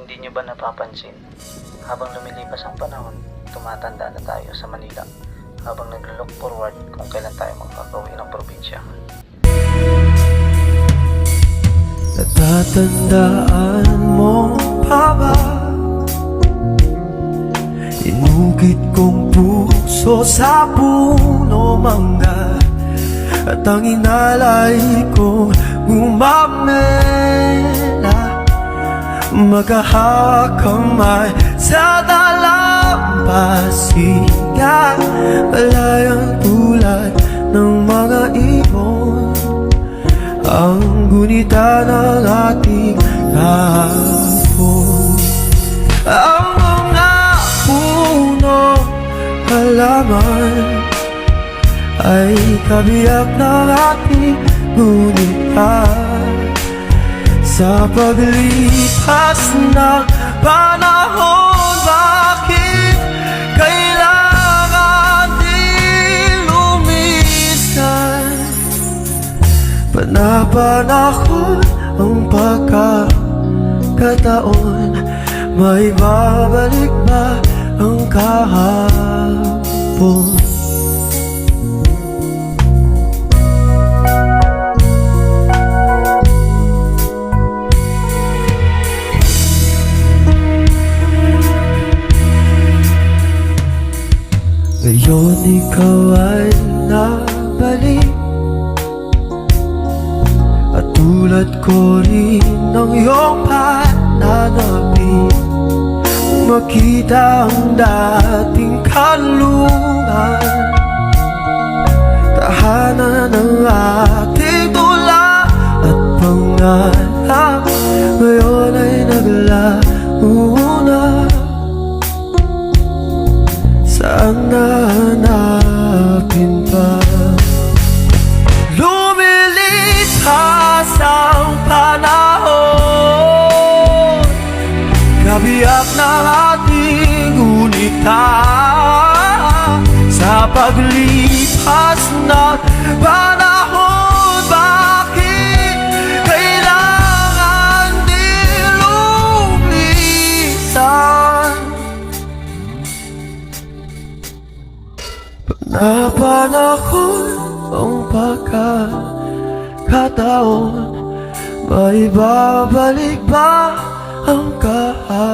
Hindi niyo ba napapansin? Habang lumilipas ang panahon, tumatanda na tayo sa Manila habang naglo-look forward kung kailan tayo makakauwi ng probinsya. Natatandaan mo pa ba? Inukit kong puso sa puno mangga, at ang inalay ko gumamela, magkahakamay sa dalampasigan, malayang tulad ng mga ibon, ang gunita ng ating kahapon. Ang mga puno halaman ay kabiyak ng ating gunita. Sa paglipas ng panahon, bakit kailangan din lumisan? Panapanahon ang pagkakataon, may babalik ba ang kahapon? Ngayon ikaw ay nabalik, at tulad ko rin ng iyong pananapin, makita ang dating kanlungan, tahanan ng ating tula at pangarap, ngayon ay naglaho na. Saan nahanapin pa? Lumilipas ang panahon, kabiyak ng ating gunita. Sa paglipas ng panahon, bakit kailangan din lumisan? Napanahon ang pagkakataon, may babalik ba ang kahapon?